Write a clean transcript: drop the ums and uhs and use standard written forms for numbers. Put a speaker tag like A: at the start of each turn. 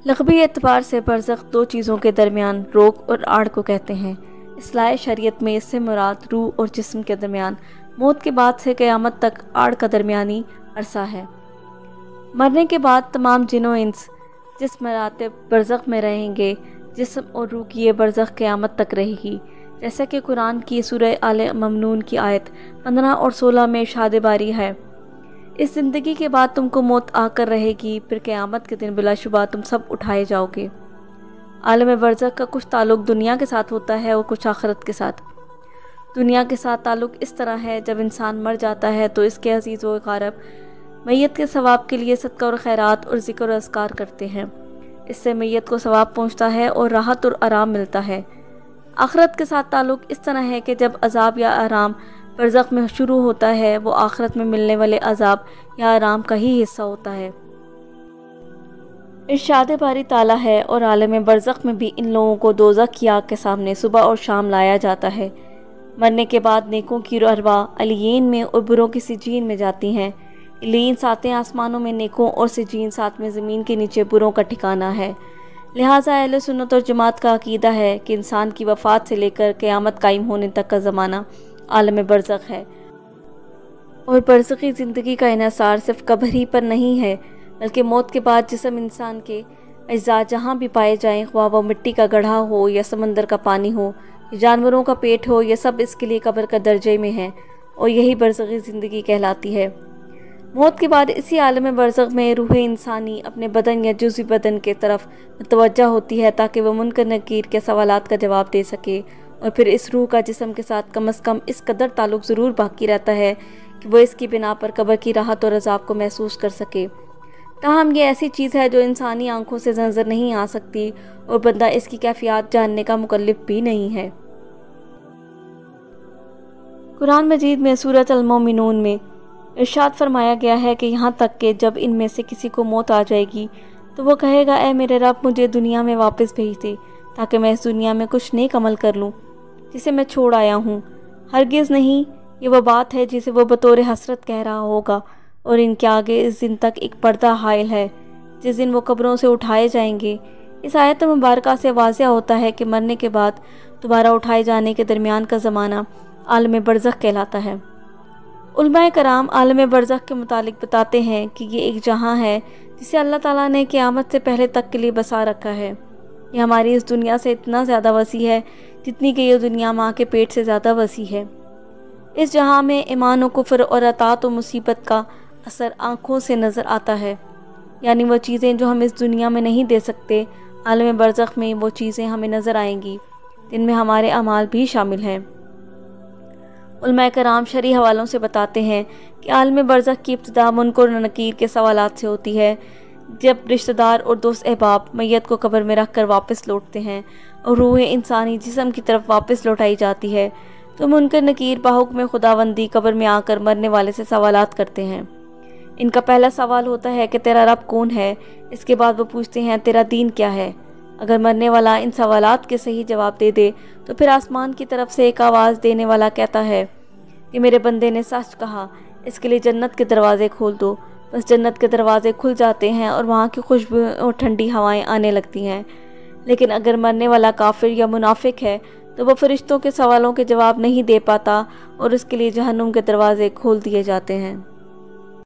A: لغوی اعتبار سے برزخ دو چیزوں کے درمیان روک اور آڑ کو کہتے ہیں۔ اصلاح شریعت میں اس سے مراد روح اور جسم کے درمیان موت کے بعد سے قیامت تک آڑ کا درمیانی عرصہ ہے۔ مرنے کے بعد تمام جن و انس جس مراتب برزخ میں رہیں گے، جسم اور روح کی یہ برزخ قیامت تک رہے گی، جیسا کہ قرآن کی سورہ آل ممنون کی آیت 15 اور 16 میں ارشاد باری ہے، اس زندگی کے بعد تم کو موت آ کر رہے گی، پھر قیامت کے دن بلا شبہ تم سب اٹھائے جاؤ گے۔ عالم برزخ کا کچھ تعلق دنیا کے ساتھ ہوتا ہے اور کچھ آخرت کے ساتھ۔ دنیا کے ساتھ تعلق اس طرح ہے، جب انسان مر جاتا ہے تو اس کے عزیز و اقارب میت کے ثواب کے لیے صدقہ اور خیرات اور ذکر و اذکار کرتے ہیں، اس سے میت کو ثواب پہنچتا ہے اور راحت اور آرام ملتا ہے۔ آخرت کے ساتھ تعلق اس طرح ہے کہ جب عذاب یا آرام برزخ میں شروع ہوتا ہے، وہ آخرت میں ملنے والے عذاب یا آرام کا ہی حصہ ہوتا ہے۔ ارشاد باری تعالیٰ ہے، اور عالم برزخ میں بھی ان لوگوں کو دوزخ کی آگ کے سامنے صبح اور شام لایا جاتا ہے۔ مرنے کے بعد نیکوں کی ارواح علیین میں اور بروں کی سجین میں جاتی ہیں۔ علیین ساتیں آسمانوں میں نیکوں اور سجین ساتویں زمین کے نیچے بروں کا ٹھکانہ ہے۔ لہٰذا اہل سنت اور جماعت کا عقیدہ ہے کہ انسان کی وفات سے لے کر قیامت قائم ہونے تک کا زمانہ عالم برزخ ہے، اور برزخی زندگی کا انحصار صرف قبر ہی پر نہیں ہے، بلکہ موت کے بعد جسم انسان کے اجزاء جہاں بھی پائے جائیں، خواہ وہ مٹی کا گڑھا ہو یا سمندر کا پانی ہو یا جانوروں کا پیٹ ہو، یہ سب اس کے لیے قبر کا درجے میں ہیں، اور یہی برزخی زندگی کہلاتی ہے۔ موت کے بعد اسی عالم برزخ میں روح انسانی اپنے بدن یا جزوی بدن کے طرف متوجہ ہوتی ہے، تاکہ وہ منکر نکیر کے سوالات کا جواب دے سکے، اور پھر اس روح کا جسم کے ساتھ کم از کم اس قدر تعلق ضرور باقی رہتا ہے کہ وہ اس کی بنا پر قبر کی راحت اور عذاب کو محسوس کر سکے۔ تاہم یہ ایسی چیز ہے جو انسانی آنکھوں سے نظر نہیں آ سکتی، اور بندہ اس کی کیفیات جاننے کا مکلف بھی نہیں ہے۔ قرآن مجید میں سورۃ المومنون میں ارشاد فرمایا گیا ہے کہ یہاں تک کہ جب ان میں سے کسی کو موت آ جائے گی تو وہ کہے گا، اے میرے رب، مجھے دنیا میں واپس بھیج دے تاکہ میں اس دنیا میں کچھ نیک عمل کر لوں جسے میں چھوڑ آیا ہوں۔ ہرگز نہیں، یہ وہ بات ہے جسے وہ بطور حسرت کہہ رہا ہوگا، اور ان کے آگے اس دن تک ایک پردہ حائل ہے جس دن وہ قبروں سے اٹھائے جائیں گے۔ اس آیت مبارکہ سے واضح ہوتا ہے کہ مرنے کے بعد دوبارہ اٹھائے جانے کے درمیان کا زمانہ عالم برزخ کہلاتا ہے۔ علماء کرام عالم برزخ کے متعلق بتاتے ہیں کہ یہ ایک جہاں ہے جسے اللہ تعالیٰ نے قیامت سے پہلے تک کے لیے بسا رکھا ہے۔ یہ ہماری اس دنیا سے اتنا زیادہ وسیع ہے جتنی کہ یہ دنیا ماں کے پیٹ سے زیادہ وسیع ہے۔ اس جہاں میں ایمان و کفر اور اطاعت و مصیبت کا اثر آنکھوں سے نظر آتا ہے، یعنی وہ چیزیں جو ہم اس دنیا میں نہیں دے سکتے، عالم برزخ میں وہ چیزیں ہمیں نظر آئیں گی، جن میں ہمارے اعمال بھی شامل ہیں۔ علماء کرام شرعی حوالوں سے بتاتے ہیں کہ عالم برزخ کی ابتدا منکر و نکیر کے سوالات سے ہوتی ہے، جب رشتہ دار اور دوست احباب میت کو قبر میں رکھ کر واپس لوٹتے ہیں اور روح انسانی جسم کی طرف واپس لوٹائی جاتی ہے، تو منکر نکیر بحکم خداوندی قبر میں آ کر مرنے والے سے سوالات کرتے ہیں۔ ان کا پہلا سوال ہوتا ہے کہ تیرا رب کون ہے؟ اس کے بعد وہ پوچھتے ہیں تیرا دین کیا ہے؟ اگر مرنے والا ان سوالات کے صحیح جواب دے دے تو پھر آسمان کی طرف سے ایک آواز دینے والا کہتا ہے کہ میرے بندے نے سچ کہا، اس کے لیے جنت کے دروازے کھول دو۔ بس جنت کے دروازے کھل جاتے ہیں اور وہاں کی خوشبو اور ٹھنڈی ہوائیں آنے لگتی ہیں۔ لیکن اگر مرنے والا کافر یا منافق ہے تو وہ فرشتوں کے سوالوں کے جواب نہیں دے پاتا، اور اس کے لیے جہنم کے دروازے کھول دیے جاتے ہیں۔